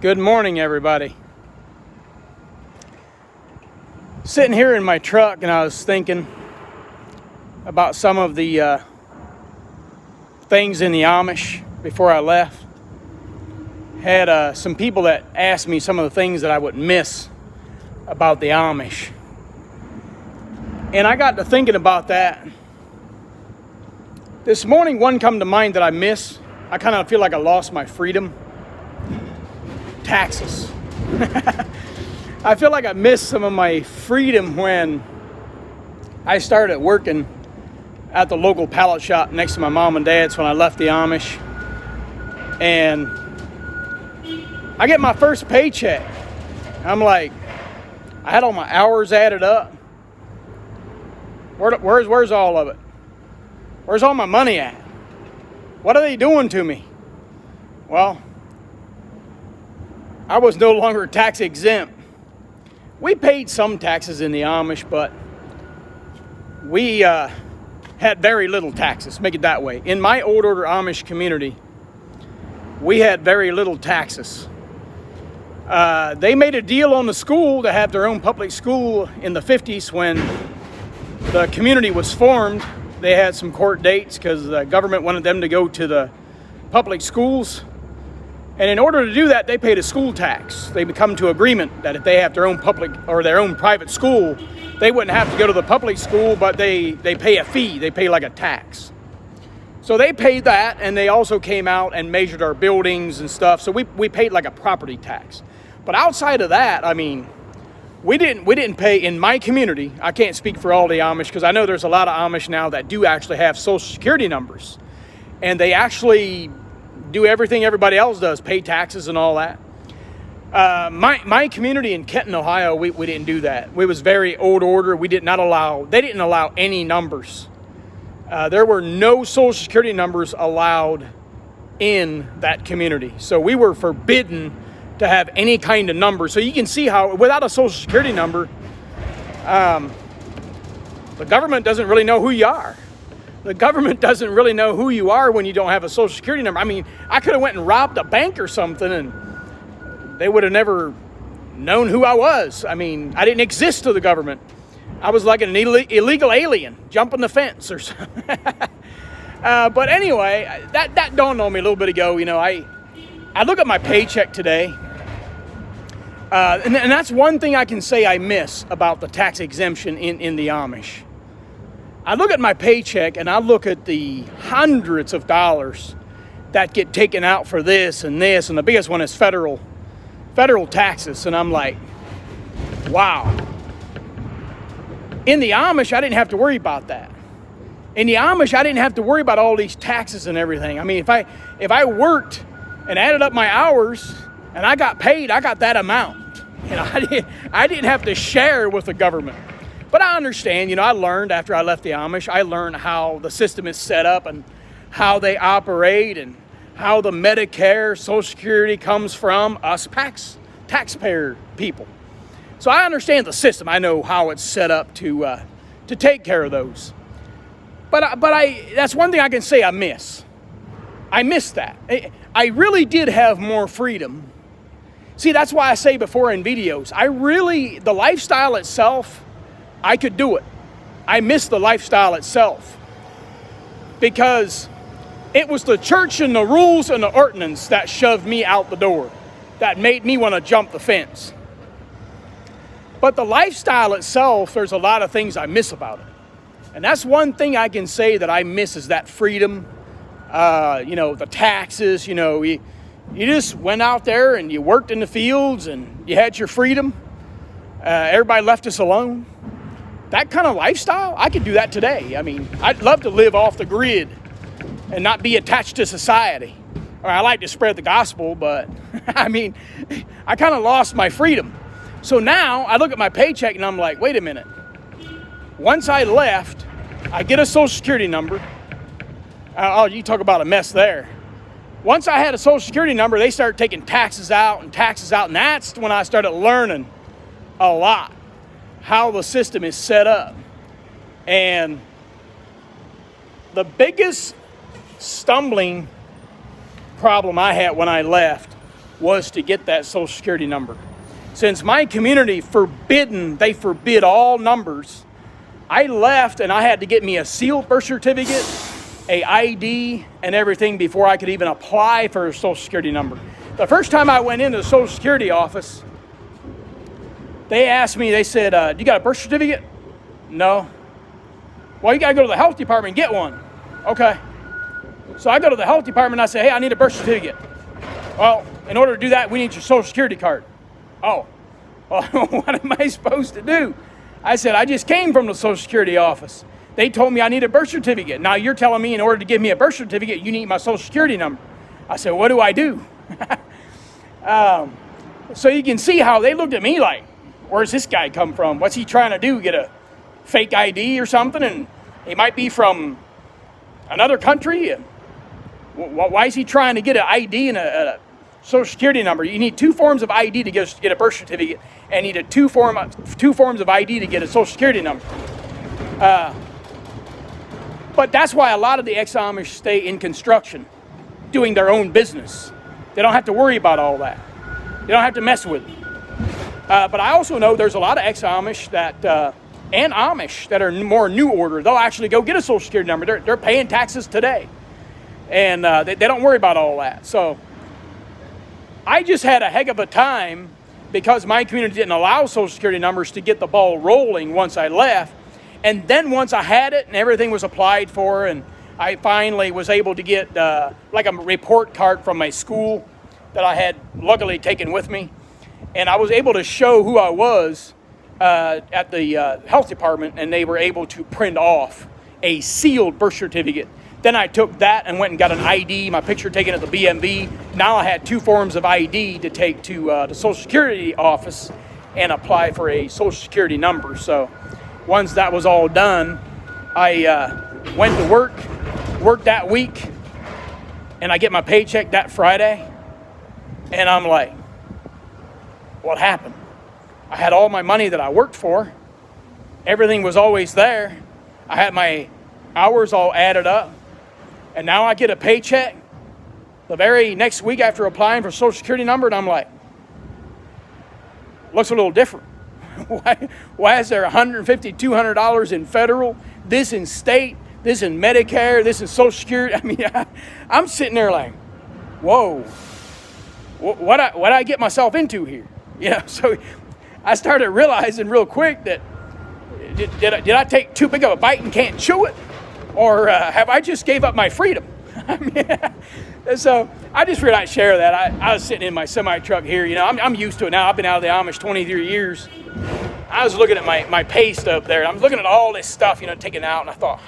Good morning, everybody. Sitting here in my truck, and I was thinking about some of the things in the Amish before I left. Had some people that asked me some of the things that I would miss about the Amish. And I got to thinking about that. This morning, one come to mind that I miss. I kind of feel like I lost my freedom. Taxes. I feel like I missed some of my freedom when I started working at the local pallet shop next to my mom and dad's when I left the Amish. And I get my first paycheck. I'm like, I had all my hours added up. Where's all of it? Where's all my money at? What are they doing to me? Well, I was no longer tax exempt. We paid some taxes in the Amish, but we had very little taxes, make it that way. In my old order Amish community, we had very little taxes. They made a deal on the school to have their own public school in the 50s when the community was formed. They had some court dates because the government wanted them to go to the public schools. And in order to do that, they paid a school tax. They come to agreement that if they have their own public or their own private school, they wouldn't have to go to the public school, but they pay a fee. They pay like a tax. So they paid that, and they also came out and measured our buildings and stuff. So we paid like a property tax. But outside of that, I mean, we didn't pay in my community. I can't speak for all the Amish because I know there's a lot of Amish now that do actually have Social Security numbers, and they actually do everything everybody else does, pay taxes and all that. My community in Kenton, Ohio, we didn't do that. We was very old order. They didn't allow any numbers. There were no Social Security numbers allowed in that community. So we were forbidden to have any kind of number. So you can see how without a Social Security number, the government doesn't really know who you are. The government doesn't really know who you are when you don't have a Social Security number. I mean, I could have went and robbed a bank or something and they would have never known who I was. I mean, I didn't exist to the government. I was like an illegal alien jumping the fence or something. But anyway, that dawned on me a little bit ago. You know, I look at my paycheck today, and that's one thing I can say I miss about the tax exemption in the Amish. I look at my paycheck and I look at the hundreds of dollars that get taken out for this, and the biggest one is federal taxes, and I'm like, wow. In the Amish, I didn't have to worry about that. In the Amish, I didn't have to worry about all these taxes and everything. I mean, if I worked and added up my hours and I got paid, I got that amount. You know, I didn't have to share with the government. But I understand, you know, I learned after I left the Amish, I learned how the system is set up and how they operate and how the Medicare, Social Security comes from us taxpayer people. So I understand the system. I know how it's set up to take care of those. But that's one thing I can say I miss. I miss that. I really did have more freedom. See, that's why I say before in videos, the lifestyle itself, I could do it. I miss the lifestyle itself because it was the church and the rules and the ordinance that shoved me out the door, that made me want to jump the fence. But the lifestyle itself, there's a lot of things I miss about it. And that's one thing I can say that I miss is that freedom. You know, the taxes, you know, you just went out there and you worked in the fields and you had your freedom. Everybody left us alone. That kind of lifestyle, I could do that today. I mean, I'd love to live off the grid and not be attached to society. Or I like to spread the gospel, but I mean, I kind of lost my freedom. So now I look at my paycheck and I'm like, wait a minute. Once I left, I get a Social Security number. You talk about a mess there. Once I had a Social Security number, they started taking taxes out, and that's when I started learning a lot how the system is set up. And the biggest stumbling problem I had when I left was to get that Social Security number. Since my community they forbid all numbers, I left and I had to get me a sealed birth certificate, a ID, and everything before I could even apply for a Social Security number. The first time I went into the Social Security office, they asked me, they said, "You got a birth certificate?" "No." "Well, you got to go to the health department and get one." "Okay." So I go to the health department and I say, "Hey, I need a birth certificate." "Well, in order to do that, we need your Social Security card." "Oh, well, what am I supposed to do?" I said, "I just came from the Social Security office. They told me I need a birth certificate. Now you're telling me in order to give me a birth certificate, you need my Social Security number." I said, "What do I do?" So you can see how they looked at me like, where's this guy come from? What's he trying to do? Get a fake ID or something? And he might be from another country. Why is he trying to get an ID and a Social Security number? You need 2 forms of ID to get a birth certificate, and you need two forms of ID to get a Social Security number. But that's why a lot of the ex-Amish stay in construction, doing their own business. They don't have to worry about all that. They don't have to mess with it. But I also know there's a lot of ex-Amish and Amish that are more new order. They'll actually go get a Social Security number. They're paying taxes today. And they don't worry about all that. So I just had a heck of a time because my community didn't allow Social Security numbers to get the ball rolling once I left. And then once I had it and everything was applied for, and I finally was able to get like a report card from my school that I had luckily taken with me. And I was able to show who I was at the health department, and they were able to print off a sealed birth certificate. Then I took that and went and got an ID, my picture taken at the BMV. Now I had 2 forms of ID to take to the Social Security office and apply for a Social Security number. So once that was all done, I went to worked that week, and I get my paycheck that Friday, and I'm like, what happened? I had all my money that I worked for. Everything was always there. I had my hours all added up. And now I get a paycheck the very next week after applying for a Social Security number, and I'm like, looks a little different. Why is there $150, $200 in federal, this in state, this in Medicare, this in Social Security? I mean, I'm sitting there like, whoa, what I get myself into here? You know, so I started realizing real quick that did I take too big of a bite and can't chew it? Or have I just gave up my freedom? I mean, so I just figured I'd share that. I was sitting in my semi-truck here. You know, I'm used to it now. I've been out of the Amish 23 years. I was looking at my pay stub there. And I'm looking at all this stuff, you know, taken out. And I thought,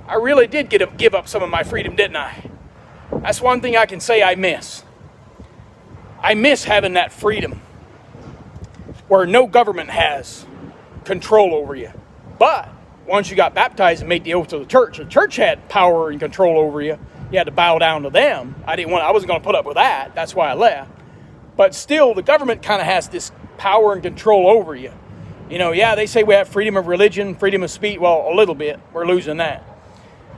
I really did give up some of my freedom, didn't I? That's one thing I can say I miss. I miss having that freedom where no government has control over you. But once you got baptized and made the oath to the church had power and control over you. You had to bow down to them. I wasn't going to put up with that. That's why I left. But still, the government kind of has this power and control over you. You know, yeah, they say we have freedom of religion, freedom of speech. Well, a little bit. We're losing that.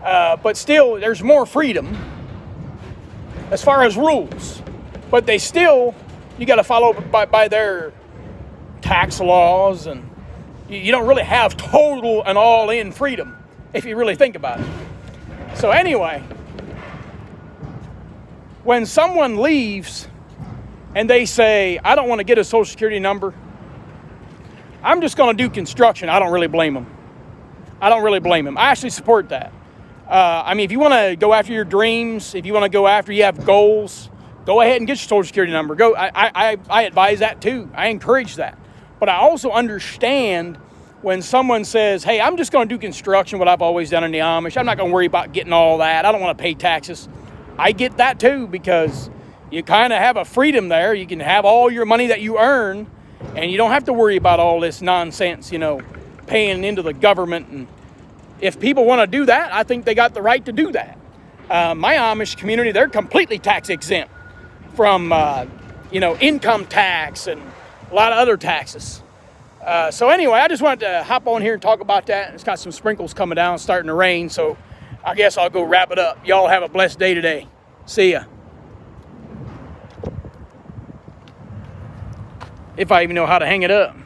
But still, there's more freedom as far as rules. But you got to follow by their tax laws, and you don't really have total and all-in freedom if you really think about it. So anyway, when someone leaves and they say, I don't want to get a Social Security number, I'm just going to do construction, I don't really blame them. I actually support that. I mean, if you want to go after your dreams, if you want to go after, you have goals, go ahead and get your Social Security number. I advise that too. I encourage that. But I also understand when someone says, hey, I'm just going to do construction, what I've always done in the Amish. I'm not going to worry about getting all that. I don't want to pay taxes. I get that too, because you kind of have a freedom there. You can have all your money that you earn, and you don't have to worry about all this nonsense, you know, paying into the government. And if people want to do that, I think they got the right to do that. My Amish community, they're completely tax exempt from, income tax and a lot of other taxes. So anyway, I just wanted to hop on here and talk about that. It's got some sprinkles coming down, starting to rain, so I guess I'll go wrap it up. Y'all have a blessed day today. See ya. if I even know how to hang it up.